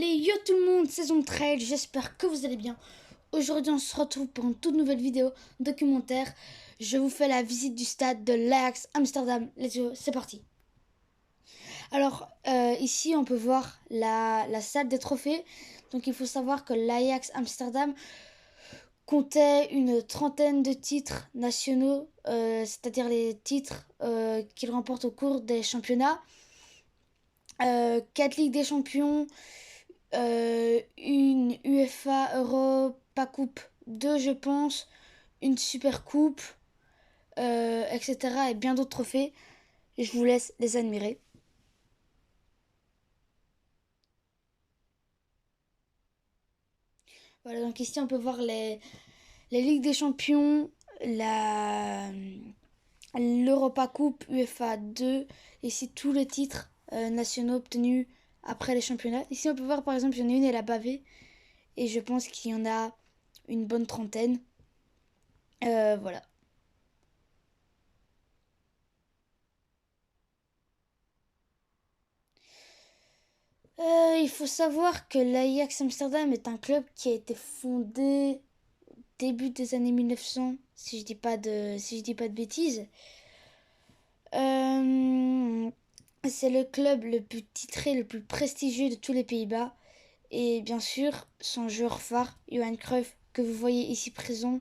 Allez, yo tout le monde, saison 13, j'espère que vous allez bien. Aujourd'hui, on se retrouve pour une toute nouvelle vidéo documentaire. Je vous fais la visite du stade de l'Ajax Amsterdam. Let's go, c'est parti. Alors, ici, on peut voir la salle des trophées. Donc, il faut savoir que l'Ajax Amsterdam comptait une trentaine de titres nationaux, c'est-à-dire les titres qu'il remporte au cours des championnats. 4 Ligues des Champions, une UEFA Europa Coupe 2 je pense, une Super Coupe, etc. et bien d'autres trophées. Et je vous laisse les admirer. Voilà, donc ici on peut voir les Ligues des Champions, l'Europa Coupe UEFA 2, ici tous les titres nationaux obtenus après les championnats. Ici on peut voir par exemple, il y en a une, elle a bavé, et je pense qu'il y en a une bonne trentaine. Voilà. Il faut savoir que l'Ajax Amsterdam est un club qui a été fondé début des années 1900, si je dis pas de bêtises. Euh, c'est le club le plus titré, le plus prestigieux de tous les Pays-Bas. Et bien sûr, son joueur phare, Johan Cruyff, que vous voyez ici présent,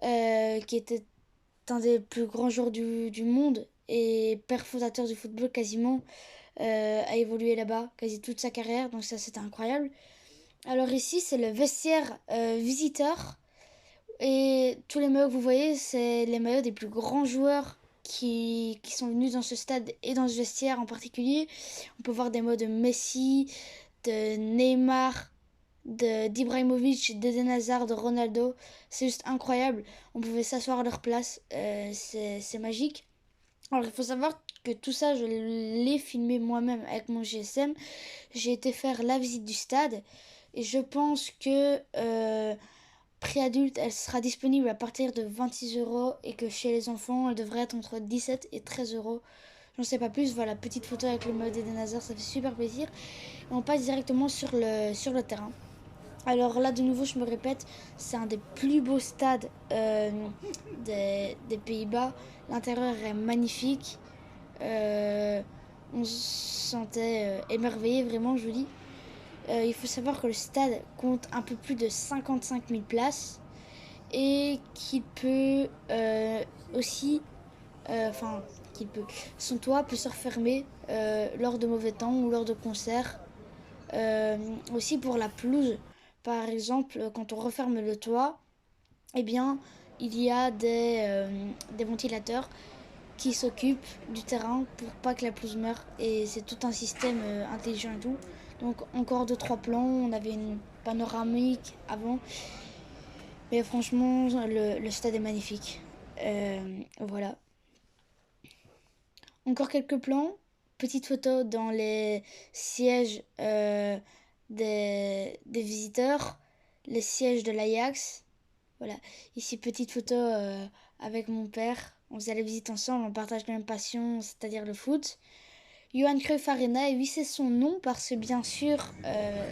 qui était un des plus grands joueurs du monde et père fondateur du football quasiment, a évolué là-bas quasi toute sa carrière, donc ça c'était incroyable. Alors ici c'est le vestiaire visiteur, et tous les maillots que vous voyez c'est les maillots des plus grands joueurs qui sont venus dans ce stade et dans ce vestiaire en particulier. On peut voir des maillots de Messi, de Neymar, d'Ibrahimovic, d'Eden Hazard, de Ronaldo. C'est juste incroyable. On pouvait s'asseoir à leur place. C'est magique. Alors il faut savoir que tout ça, je l'ai filmé moi-même avec mon GSM. J'ai été faire la visite du stade. Et je pense que prix adulte, elle sera disponible à partir de 26 € et que chez les enfants, elle devrait être entre 17 et 13 €. J'en sais pas plus. Voilà, petite photo avec le mode Eden Hazard, ça fait super plaisir. Et on passe directement sur le terrain. Alors là, de nouveau, je me répète, c'est un des plus beaux stades des Pays-Bas. L'intérieur est magnifique. On se sentait émerveillé, vraiment, je vous dis. Il faut savoir que le stade compte un peu plus de 55 000 places et qu'il peut aussi, enfin, qu'il peut, son toit peut se refermer lors de mauvais temps ou lors de concerts. Aussi pour la pelouse, par exemple, quand on referme le toit, eh bien, il y a des ventilateurs qui s'occupent du terrain pour pas que la pelouse meure. Et c'est tout un système intelligent et tout. Donc encore 2-3 plans, on avait une panoramique avant. Mais franchement, le stade est magnifique. Voilà. Encore quelques plans. Petite photo dans les sièges des visiteurs, les sièges de l'Ajax. Voilà. Ici, petite photo avec mon père. On faisait la visite ensemble, on partage la même passion, c'est-à-dire le foot. Johan Cruyff Arena, et oui, c'est son nom parce que bien sûr,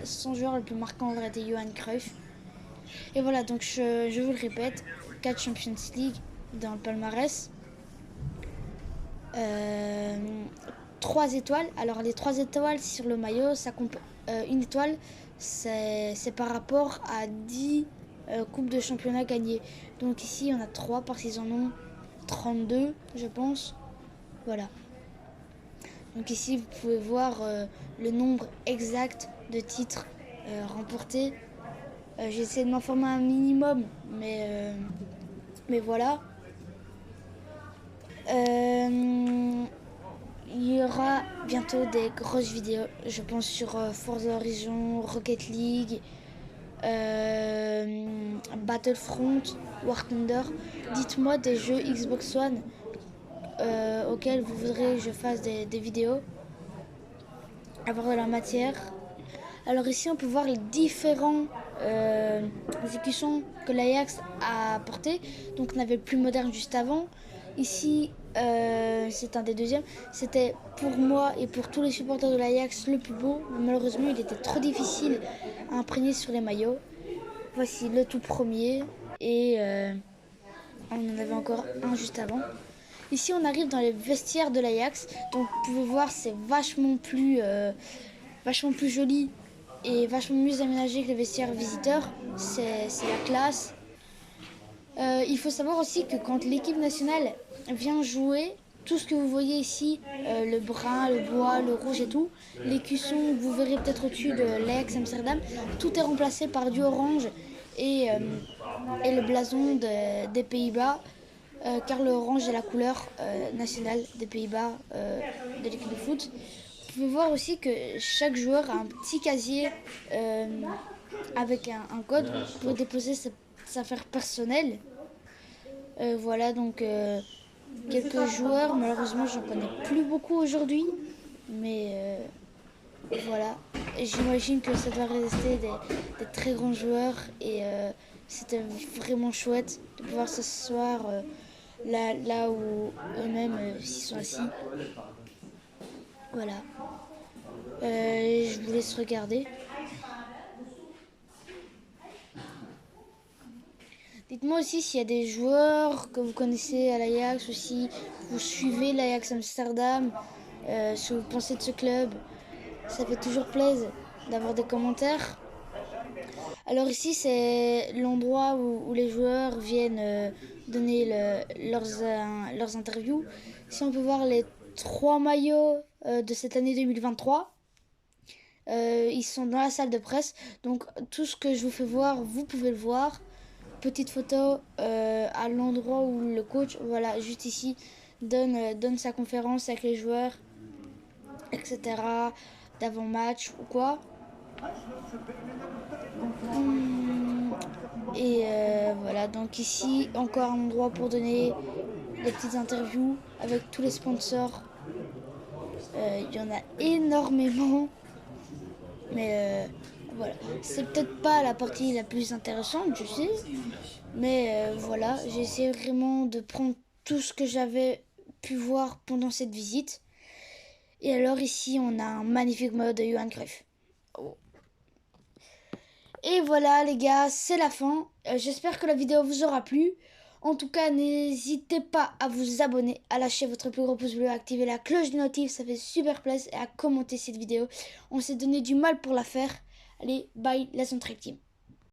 son joueur le plus marquant aurait été Johan Cruyff. Et voilà, donc je vous le répète, 4 Champions League dans le palmarès. 3 étoiles. Alors les 3 étoiles sur le maillot, une étoile, c'est par rapport à 10 coupes de championnat gagnées. Donc ici, on a 3 parce qu'ils en ont 32, je pense. Voilà. Donc ici, vous pouvez voir le nombre exact de titres remportés. J'ai essayé de m'informer un minimum, mais voilà. Il y aura bientôt des grosses vidéos, je pense, sur Forza Horizon, Rocket League, Battlefront, War Thunder. Dites-moi des jeux Xbox One auxquels vous voudrez que je fasse des vidéos, avoir de la matière. Alors ici, on peut voir les différents exécutions que l'Ajax a apportées. Donc on avait le plus moderne juste avant. Ici, c'est un des deuxièmes. C'était pour moi et pour tous les supporters de l'Ajax le plus beau. Malheureusement, il était trop difficile à imprégner sur les maillots. Voici le tout premier et on en avait encore un juste avant. Ici, on arrive dans les vestiaires de l'Ajax. Donc, vous pouvez voir, c'est vachement plus joli et vachement mieux aménagé que les vestiaires visiteurs. C'est la classe. Il faut savoir aussi que quand l'équipe nationale vient jouer, tout ce que vous voyez ici, le brun, le bois, le rouge et tout, l'écusson que vous verrez peut-être au-dessus de l'Ajax Amsterdam, tout est remplacé par du orange et, le blason des Pays-Bas, car l'orange est la couleur nationale des Pays-Bas de l'équipe de foot. Vous pouvez voir aussi que chaque joueur a un petit casier avec un code pour déposer ses affaires personnelles. Voilà donc quelques joueurs, malheureusement j'en connais plus beaucoup aujourd'hui, mais voilà. Et j'imagine que ça doit rester des très grands joueurs et c'était vraiment chouette de pouvoir s'asseoir là où eux-mêmes s'y sont assis. Voilà. Je vous laisse regarder. Dites-moi aussi s'il y a des joueurs que vous connaissez à l'Ajax ou si vous suivez l'Ajax Amsterdam, ce que vous pensez de ce club. Ça fait toujours plaisir d'avoir des commentaires. Alors ici, c'est l'endroit où les joueurs viennent donner leurs interviews. Ici, on peut voir les 3 maillots de cette année 2023. Ils sont dans la salle de presse. Donc tout ce que je vous fais voir, vous pouvez le voir. Petite photo à l'endroit où le coach, voilà, juste ici, donne sa conférence avec les joueurs, etc. d'avant-match ou quoi. Et voilà, donc ici, encore un endroit pour donner des petites interviews avec tous les sponsors. Il y en a énormément. Mais voilà, c'est peut-être pas la partie la plus intéressante, je sais. Mais voilà, j'ai essayé vraiment de prendre tout ce que j'avais pu voir pendant cette visite. Et alors ici, on a un magnifique maillot de Johan Cruyff. Oh. Et voilà les gars, c'est la fin. J'espère que la vidéo vous aura plu. En tout cas, n'hésitez pas à vous abonner, à lâcher votre plus gros pouce bleu, à activer la cloche de notif, ça fait super plaisir, et à commenter cette vidéo. On s'est donné du mal pour la faire. Allez, bye, la Central Team.